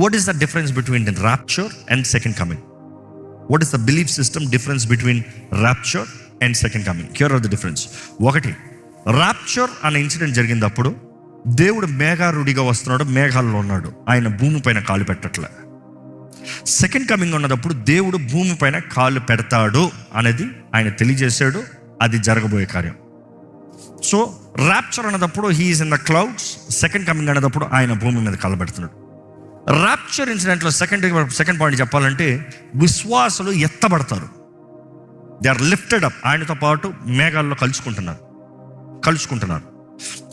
What is the difference between rapture and second coming? What is the belief system difference between rapture and second coming? Here are the difference. ఒకటి, rapture అనే incident జరిగినప్పుడు దేవుడు మేఘారుడిగా వస్తున్నాడు, మేఘాల్లో ఉన్నాడు, ఆయన భూమి పైన కాలు పెట్టట్లే. సెకండ్ కమింగ్ ఉన్నప్పుడు దేవుడు భూమి పైన కాలు పెడతాడు అనేది ఆయన తెలియజేశాడు, అది జరగబోయే కార్యం. సో rapture అన్నప్పుడు he's in the clouds, second coming అన్నప్పుడు ఆయన భూమి మీద కాలు పెడుతున్నాడు. rapture ఇన్సిడెంట్లో సెకండ్ పాయింట్ చెప్పాలంటే విశ్వాసులు ఎత్తబడతారు, దే ఆర్ లిఫ్టెడ్ అప్, ఆయనతో పాటు మేఘాల్లో కలుసుకుంటున్నారు.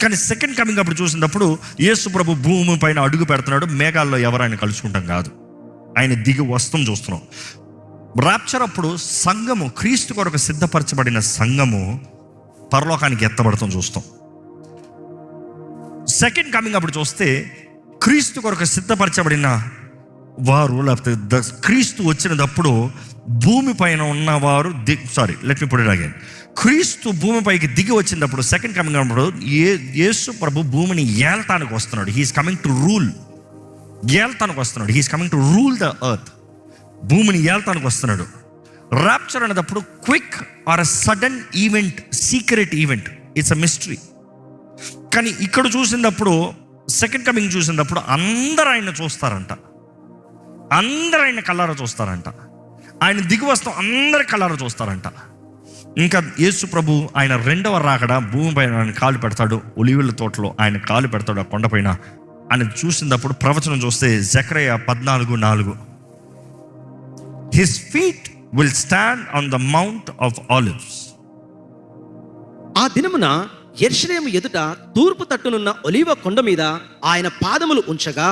కానీ సెకండ్ కమింగ్ అప్పుడు చూసినప్పుడు యేసు ప్రభు భూమి పైన అడుగు పెడుతున్నాడు, మేఘాల్లో ఎవరు ఆయన కలుసుకుంటాం కాదు, ఆయన దిగి వస్తం చూస్తున్నాం. rapture అప్పుడు సంఘము, క్రీస్తు కొరకు సిద్ధపరచబడిన సంఘము పరలోకానికి ఎత్తబడతాం చూస్తాం. సెకండ్ కమింగ్ అప్పుడు చూస్తే క్రీస్తు కొరకు సిద్ధపరచబడిన వారు, లేకపోతే క్రీస్తు వచ్చినప్పుడు భూమి పైన ఉన్నవారు క్రీస్తు భూమిపైకి దిగి వచ్చినప్పుడు సెకండ్ కమింగ్ అప్పుడు యేసు ప్రభు భూమిని ఏల్తానికి వస్తున్నాడు. హీఈస్ కమింగ్ టు రూల్, ఏల్తానికి వస్తున్నాడు. He's coming to rule the earth, భూమిని ఏల్తానికి వస్తున్నాడు. rapture అనేటప్పుడు quick or a sudden event, secret event, it's a mystery. కానీ ఇక్కడ చూసినప్పుడు సెకండ్ కమింగ్ చూసినప్పుడు అందరూ ఆయన చూస్తారంట, అందరూ ఆయన కళ్ళారా చూస్తారంట, ఆయన దిగి వస్తాం అందరి కళ్ళారా చూస్తారంట. ఇంకా యేసు ప్రభు ఆయన రెండవ రాకడ భూమి పైన ఆయన కాలు పెడతాడు, ఒలీవల తోటలో ఆయన కాలు పెడతాడు, ఆ కొండపైన ఆయన చూసినప్పుడు ప్రవచనం చూస్తే జెకర్యా 14:4, his feet will stand on the mount of olives. ఆ దినమున యెరూషలేము ఎదుట తూర్పు తట్టునున్న ఒలీవ కొండ మీద ఆయన పాదములు ఉంచగా,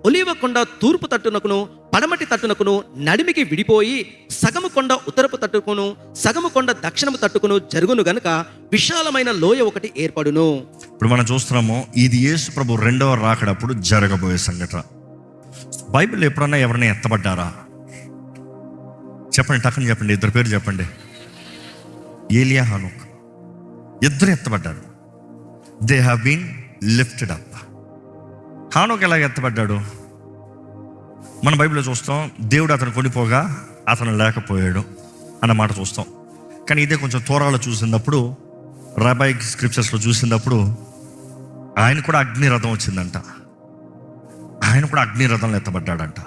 ఒలీవ కొండ తూర్పు తట్టునకును పడమటి తట్టునకును నడిమికి విడిపోయి సగము కొండ ఉత్తరపు తట్టుకును సగము కొండ దక్షిణము తట్టుకును జరుగును గనుక విశాలమైన లోయ ఒకటి ఏర్పడును. ఇప్పుడు మనం చూస్తున్నాము, ఇది యేసు ప్రభు రెండవ రాకడప్పుడు జరగబోయే సంఘటన. బైబిల్ ఎప్పుడన్నా ఎవరైనా ఎత్తబడ్డారా? చెప్పండి, టక్కని చెప్పండి, ఇద్దరు పేరు చెప్పండి. ఏలియా, హానోక్, ఇద్దరు ఎత్తబడ్డారు. They have been lifted up. హానోక్ ఎలాగ ఎత్తబడ్డాడు? మన బైబిల్లో చూస్తాం, దేవుడు అతను కొనిపోగా అతను లేకపోయాడు అన్న మాట చూస్తాం. కానీ ఇదే కొంచెం తోరాలో చూసినప్పుడు, రాబైక్ స్క్రిప్చర్స్లో చూసినప్పుడు ఆయన కూడా అగ్నిరథం వచ్చిందంట, ఆయన కూడా అగ్నిరథంలో ఎత్తబడ్డాడంట.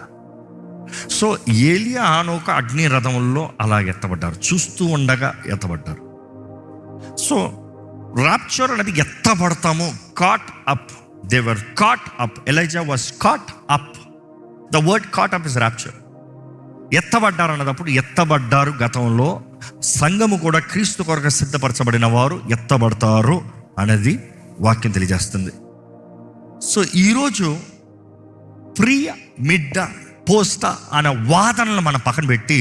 సో ఏలియా, హానోక అగ్నిరథంలో అలాగ ఎత్తబడ్డారు, చూస్తూ ఉండగా ఎత్తబడ్డారు. సో rapture అనేది ఎత్తబడతాము, caught up, they were caught up. Elijah was caught up. The word caught up is rapture. ఎత్తబడ్డారు అన్నప్పుడు ఎత్తబడ్డారు. గతంలో సంఘము కూడా క్రీస్తు కొరకు సిద్ధపరచబడిన వారు ఎత్తబడతారు అనేది వాక్యం తెలియజేస్తుంది. సో ఈరోజు ప్రియ, మిడ్డ, పోస్ట అనే వాదనలు మనం పక్కన పెట్టి,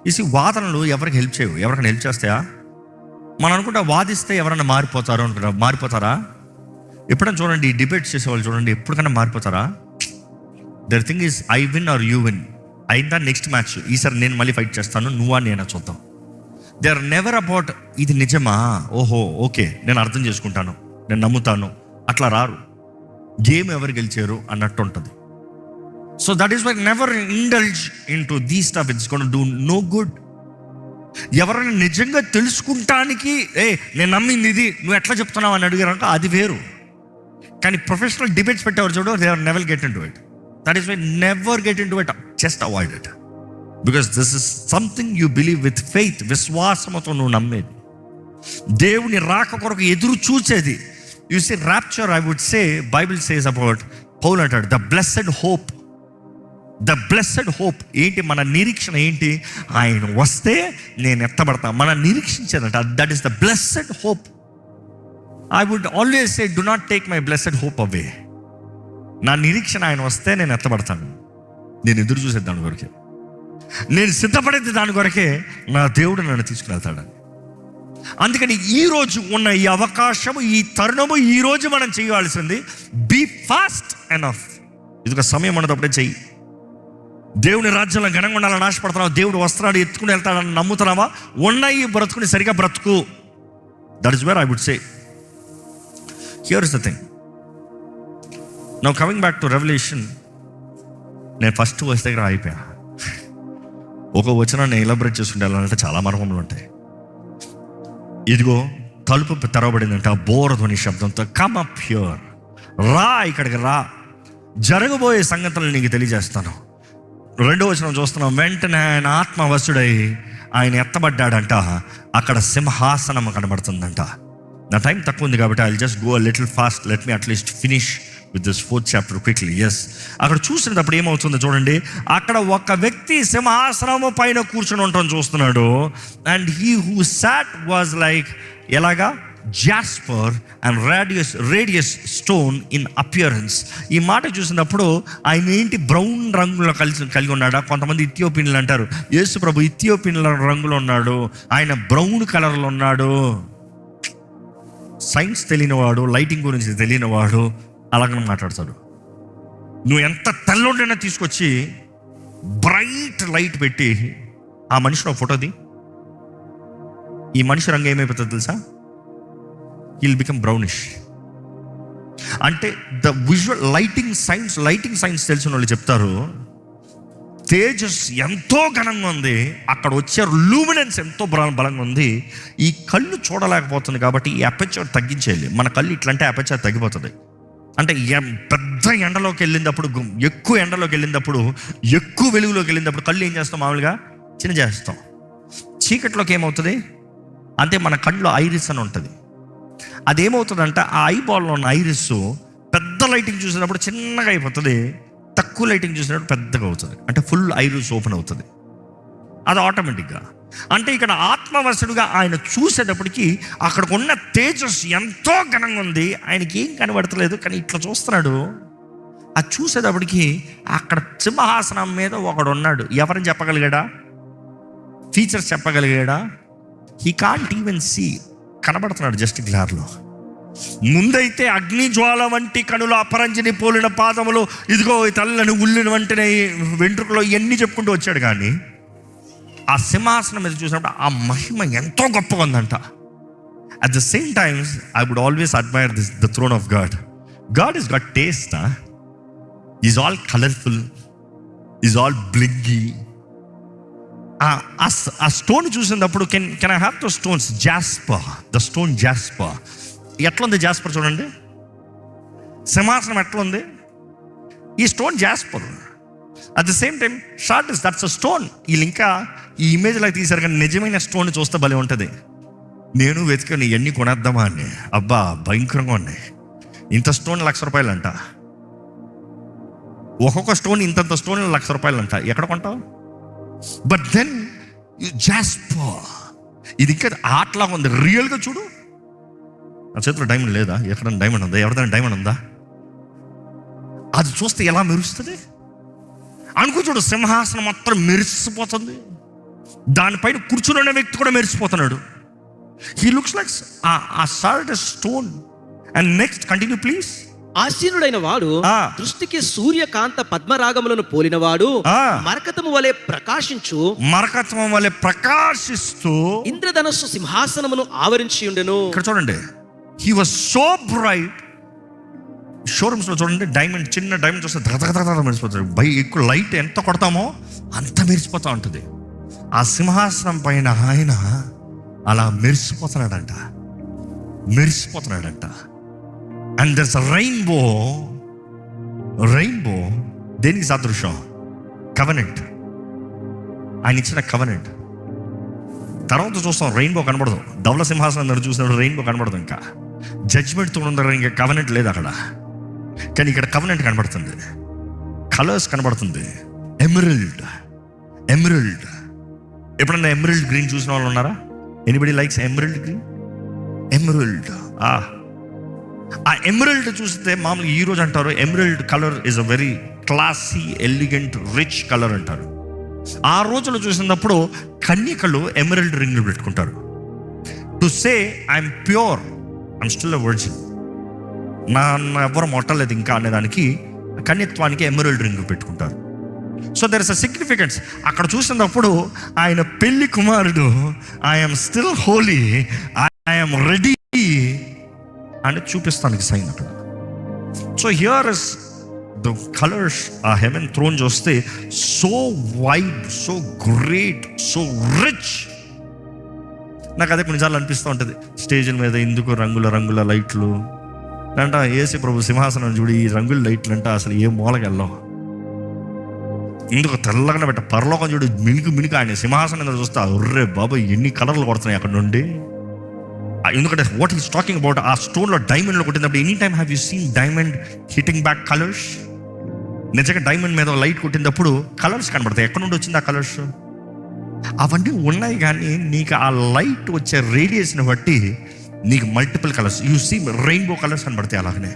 ఈ వాదనలు ఎవరికి హెల్ప్ చేయవు. ఎవరికైనా హెల్ప్ చేస్తాయా? మనం అనుకుంటా వాదిస్తే ఎవరైనా మారిపోతారు అనుకుంటా. మారిపోతారా? ఎప్పుడైనా చూడండి, ఈ డిబేట్స్ చేసేవాళ్ళు చూడండి, ఎప్పటికైనా మారిపోతారా? The thing is I win or you win. అయిందా నెక్స్ట్ మ్యాచ్, ఈసారి నేను మళ్ళీ ఫైట్ చేస్తాను, నువ్వా నేనా చూద్దాం. దే ఆర్ నెవర్ అబౌట్ ఇది నిజమా, ఓహో ఓకే నేను అర్థం చేసుకుంటాను, నేను నమ్ముతాను, అట్లా రారు. గేమ్ ఎవరు గెలిచారు అన్నట్టు ఉంటుంది. So that is why never indulge into the stuff, it's gonna do no good. ఎవరైనా నిజంగా తెలుసుకుంటానికి నేను నమ్మింది ఇది, నువ్వు ఎట్లా చెప్తున్నావు అని అడిగారంటే అది వేరు. కానీ ప్రొఫెషనల్ డిబేట్స్ పెట్టేవారు చూడు, they are never get into it. That is why never get into it, just avoid it. Because this is something you believe with faith. విశ్వాసంతో నువ్వు నమ్మేది, దేవుని రాక కొరకు ఎదురు చూసేది. You say rapture, I would say Bible says about, పౌలు అంటాడు the blessed hope. The blessed hope ఏంటి? మన నిరీక్షణ ఏంటి? ఆయన వస్తే నేను ఎత్తబడతా, మన నిరీక్షించేదంట. That is the blessed hope. I would always say do not take my blessed hope away. నా నిరీక్షణ ఆయన వస్తే నేను ఎత్తబడతాను. నేను ఎదురు చూసేది దాని కొరకే, నేను సిద్ధపడేది దాని కొరకే. నా దేవుడు నన్ను తీసుకుని వెళ్తాడని. అందుకని ఈరోజు ఉన్న ఈ అవకాశము, ఈ తరుణము, ఈరోజు మనం చేయాల్సింది బీ ఫాస్ట్ ఎనఫ్. ఇది ఒక సమయం ఉన్నప్పుడే చెయ్యి. దేవుని రాజ్యంలో ఘనంగా ఉండాలని ఆశపడుతున్నావు, దేవుడు వస్త్రాలు ఎత్తుకుని వెళ్తాడని నమ్ముతున్నావా? ఉన్నాయి బ్రతుకుని సరిగా బ్రతుకు. That is where I would say. Here is the thing. Now coming back to Revelation, నేను ఫస్ట్ వర్స్ దగ్గర అయిపోయా. ఒక వచనాన్ని ఎలాబరేట్ చేసుకుంటే వెళ్ళాలంటే చాలా మర్మములు ఉంటాయి. ఇదిగో తలుపు తెరవబడిందంట బోరధ్వని శబ్దంతో, కమ్ అప్ హియర్, రా ఇక్కడికి రా, జరగబోయే సంగతులను నీకు తెలియజేస్తాను. 2వ వచనం చూస్తున్నాం, వెంటనే ఆయన ఆత్మవశుడై ఆయన ఎత్తబడ్డాడంట. అక్కడ సింహాసనం కనబడుతుందంట. నా టైం తక్కువ ఉంది కాబట్టి I just go little fast, let me at least finish with this 4th chapter quickly. Yes, అక్కడ చూసినప్పుడు ఏమవుతుందో చూడండి. అక్కడ ఒక వ్యక్తి సింహాసనము పైన కూర్చొని ఉండటం చూస్తున్నాడు. And he who sat was like, ఎలాగా, jasper and radius stone in appearance. ఈ మాట చూసినప్పుడు ఆయన ఏంటి, బ్రౌన్ రంగులో కలిగి ఉన్నాడా? కొంతమంది ఇథియోపియన్లు అంటారు, యేసు ప్రభు ఇథియోపియన్ల రంగులో ఉన్నాడు, ఆయన బ్రౌన్ కలర్లో ఉన్నాడు. సైన్స్ తెలియనివాడు, లైటింగ్ గురించి తెలియనివాడు అలాగని మాట్లాడతాడు. నువ్వు ఎంత తెల్లుండైనా తీసుకొచ్చి బ్రైట్ లైట్ పెట్టి ఆ మనిషిలో ఫోటోది, ఈ మనిషి రంగు ఏమైపోతుంది తెలుసా? Will become brownish. అంటే ద విజువల్ లైటింగ్ సైన్స్ తెలిసిన వాళ్ళు చెప్తారు, తేజస్ ఎంతో ఘనంగా ఉంది, అక్కడ వచ్చే లూమినెన్స్ ఎంతో బలంగా ఉంది. ఈ కళ్ళు చూడలేకపోతుంది కాబట్టి ఈ అపెచర్ తగ్గించేయాలి. మన కళ్ళు ఇట్లంటే అపెచర్ తగ్గిపోతుంది. అంటే పెద్ద ఎండలోకి వెళ్ళినప్పుడు, ఎక్కువ ఎండలోకి వెళ్ళినప్పుడు, ఎక్కువ వెలుగులోకి వెళ్ళినప్పుడు కళ్ళు ఏం చేస్తాం? మామూలుగా చిన్న చేస్తాం. చీకట్లోకి ఏమవుతుంది అంటే మన కళ్ళు ఐరిస్ అని ఉంటుంది. అదేమవుతుందంటే ఆ ఐబాల్లో ఉన్న ఐరిస్ పెద్ద లైటింగ్ చూసినప్పుడు చిన్నగా అయిపోతుంది, తక్కువ లైటింగ్ చూసినప్పుడు పెద్దగా అవుతుంది. అంటే ఫుల్ ఐరిస్ ఓపెన్ అవుతుంది, అది ఆటోమేటిక్గా. అంటే ఇక్కడ ఆత్మవశుడుగా ఆయన చూసేటప్పటికి అక్కడికి ఉన్న తేజస్ ఎంతో ఘనంగా ఉంది, ఆయనకి ఏం కనబడతలేదు, కానీ ఇట్లా చూస్తున్నాడు. అది చూసేటప్పటికి అక్కడ సింహాసనం మీద ఒకడు ఉన్నాడు. ఎవరని చెప్పగలిగాడా? ఫీచర్స్ చెప్పగలిగాడా? He can't even see. కనబడుతున్నాడు జస్ట్ గ్లార్లో. ముందైతే అగ్నిజ్వాల వంటి కనులు, అపరంజిని పోలిన పాదములు, ఇదిగో తల్లని ఉల్లిన వంటిన వెంట్రుకలో ఇవన్నీ చెప్పుకుంటూ వచ్చాడు. కానీ ఆ సింహాసనం మీద చూసినప్పుడు ఆ మహిమ ఎంతో గొప్పగా ఉందంట. At the same times I would always admire the throne of God. God is got taste. Is all colourful, is all blingy. ఆ స్టోన్ చూసినప్పుడు can I have the stones? Jasper, the stone jasper. ఎట్లుంది jasper చూడండి, సింహాసనం ఎట్లుంది, ఈ stone jasper. At the same time short is that's a stone. వీళ్ళు ఇంకా ఈ ఇమేజ్ లాగా తీశారు, కానీ నిజమైన స్టోన్ చూస్తే భలే ఉంటుంది. నేను వెతికాను ఇవన్నీ కొనేద్దామా అని. అబ్బా భయంకరంగా ఉన్నాయి. ఇంత స్టోన్ ₹1,00,000 అంట. ఒక్కొక్క స్టోన్ ఇంతంత స్టోన్ ₹1,00,000 అంట. ఎక్కడ కొంటావు? బట్ దెన్ జాస్పర్, ఇది ఇంకా ఆర్ట్లాగా ఉంది. రియల్గా చూడు, నా చేతిలో డైమండ్ లేదా? ఎక్కడైనా డైమండ్ ఉందా? ఎవరిదైనా డైమండ్ ఉందా? అది చూస్తే ఎలా మెరుస్తుంది అనుకో. చూడు, సింహాసనం మాత్రం మెరిసిపోతుంది, దానిపైన కూర్చున్న వ్యక్తి కూడా మెరిసిపోతున్నాడు. He looks like a salt stone. And next continue please. ఆసీనుడైన వాడు దృష్టికి సూర్యకాంత పద్మరాగములను పోలినవాడు, మరకతము వలె ప్రకాశిస్తూ ఇంద్రధనస్సు సింహాసనమును ఆవరించి ఉండెను. ఇక్కడ చూడండి, హీ వాజ్ సో బ్రైట్. షోరూమ్స్లో చూడండి, డైమండ్, చిన్న డైమండ్ చూస్తే దగదగదగ మెరిసిపోతుంది. ఎక్కువ లైట్ ఎంత కొడతామో అంత మెరిసిపోతూ ఉంటుంది. ఆ సింహాసనం పైన ఆయన అలా మెరిసిపోతున్నాడంట. And దర్స్ a rainbow. దేనికి సాదృశ్యం? కవెనెంట్. ఆయన ఇచ్చిన కవెనెంట్. తర్వాత చూస్తాం రెయిన్బో కనబడదు. ధవల సింహాసనం దగ్గర చూసినప్పుడు రెయిన్బో కనబడదు. ఇంకా జడ్జ్మెంట్తో ఉన్న ఇంకా కవెనెంట్ లేదు అక్కడ. కానీ ఇక్కడ కవెనెంట్ కనబడుతుంది, కలర్స్ కనబడుతుంది. ఎమరల్డ్. ఎప్పుడన్నా ఎమరల్డ్ గ్రీన్ చూసిన వాళ్ళు ఉన్నారా? Anybody likes emerald green? ఆ ఎమరల్డ్ చూస్తే మామూలుగా ఈరోజు అంటారు emerald colour is a very classy, elegant, rich colour అంటారు. ఆ రోజులు చూసినప్పుడు కన్యకలు ఎమరల్డ్ రింగ్లు పెట్టుకుంటారు. To say I'm pure, I'm still a virgin, నా ఎవరు మొట్టలేదు ఇంకా అనేదానికి కన్యత్వానికి ఎమరల్డ్ రింగ్ పెట్టుకుంటారు. So there is a significance. అక్కడ చూసినప్పుడు ఆయన పెళ్లి కుమారుడు, I'm still holy, I'm ready అని చూపిస్తానికి సైన్ అక్కడ. So here is the colours ఆ హెవెన్ థ్రోన్ చూస్తే so wide, so great, so rich. నాకు అదే కొన్నిసార్లు అనిపిస్తూ ఉంటుంది, స్టేజ్ల మీద ఎందుకు రంగుల రంగుల లైట్లు అంట, యేసు ప్రభు సింహాసనం చూడు, ఈ రంగుల లైట్లు అంట అసలు ఏ మూలకి వెళ్ళాం, ఎందుకు తెల్లగా పెట్ట పరలోకం చూడు, మినుకు ఆయన సింహాసనం మీద చూస్తా, ఒర్రే బాబా ఎన్ని కలర్లు కొడుతున్నాయి అక్కడ నుండి. ఎందుకంటే వాట్ ఈస్ టాకింగ్ అబౌట్, ఆ స్టోన్లో డైమండ్లో కొట్టినప్పుడు any time have you seen diamond hitting back colours? నిజంగా డైమండ్ మీద లైట్ కొట్టినప్పుడు కలర్స్ కనబడతాయి. ఎక్కడ నుండి వచ్చింది ఆ కలర్స్? అవన్నీ ఉన్నాయి, కానీ నీకు ఆ లైట్ వచ్చే రేడియేషన్ బట్టి నీకు multiple colours, you see rainbow colours కనబడతాయి. అలాగనే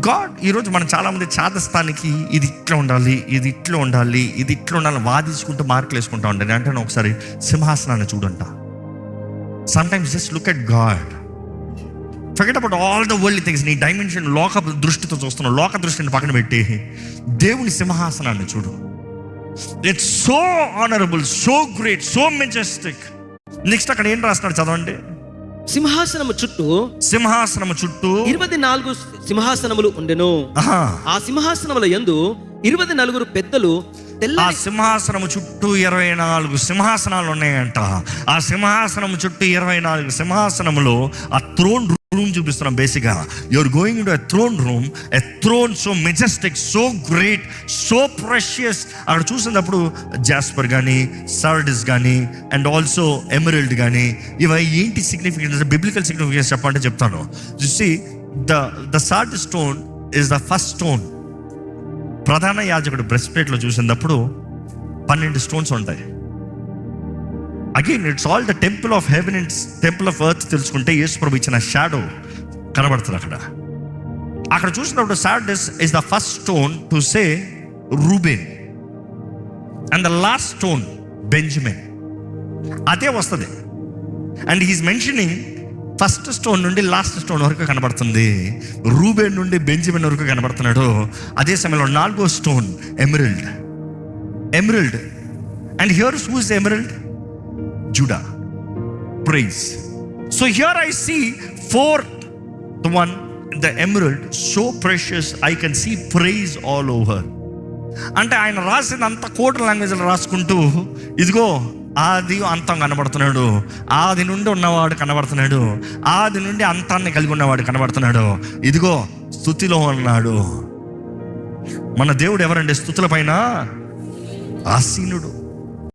గాడ్ ఈరోజు మనం చాలామంది చాదస్తానికి ఇది ఇట్లా ఉండాలి, ఇది ఇట్లా ఉండాలి, ఇది ఇట్లా ఉండాలి వాదించుకుంటూ మార్కులు వేసుకుంటా ఉండాలి. అంటే ఒకసారి సింహాసనాన్ని చూడంట. Sometimes just look at God, forget about all the world things. నీ డైమెన్షన్ లోక దృష్టితో చూస్తున్నావు, లోక దృష్టిని పక్కన పెట్టి దేవుని సింహాసనాన్ని చూడు. It's so honourable, so great, so Majestic. Next అక్కడ ఏం రాస్తున్నాడు చదవండి. సింహాసనము చుట్టూ 24 సింహాసనములు ఉండెను. ఆ సింహాసనముల యందు 24 పెద్దలు ఆ సింహాసనము చుట్టూ 24 సింహాసనాలు ఉన్నాయంట. ఆ సింహాసనము చుట్టూ 24 సింహాసనములో ఆ థ్రోన్ రూమ్ చూపిస్తున్నాం. బేసిక్గా you're going to a throne room, a throne so majestic, so great, so precious. అక్కడ చూసినప్పుడు జాస్పర్ కానీ, సార్డిస్ కానీ, అండ్ ఆల్సో ఎమరల్డ్ కానీ, ఇవి ఏంటి సిగ్నిఫికెన్స్, బిబ్లికల్ సిగ్నిఫికెన్స్ చెప్పాలంటే చెప్తాను. చూసి the Sardis stone is the first stone. ప్రధాన యాజకుడు బ్రెస్ట్ ప్లేట్లో చూసినప్పుడు 12 స్టోన్స్ ఉంటాయి. Again it's all the temple of heaven and temple of earth. తెలుసుకుంటే యేసు ప్రభు ఇచ్చిన షాడో కనబడుతుంది అక్కడ చూసినప్పుడు. Sardis is the first stone to say Reuben, and the last stone Benjamin. అదే వస్తుంది. And he's mentioning first stone నుండి last stone వరకు కనబడుతుంది, రూబెన్ నుండి బెంజమిన్ వరకు కనబడుతున్నాడు. అదే సమయంలో 4వ stone emerald. And here who is emerald? Judah. Praise. So here I see fourth one, the emerald, so precious I can see praise all over. అంటే ఆయన రాసినంత కోడ్ లాంగ్వేజ్లో రాసుకుంటూ, ఇదిగో ఆది అంతం కనబడుతున్నాడు, ఆది నుండి ఉన్నవాడు కనబడుతున్నాడు, ఆది నుండి అంతాన్ని కలిగి ఉన్నవాడు కనబడుతున్నాడు, ఇదిగో స్తుతిలో ఉన్నాడు. మన దేవుడు ఎవరండి? స్తుతుల పైన ఆసీనుడు.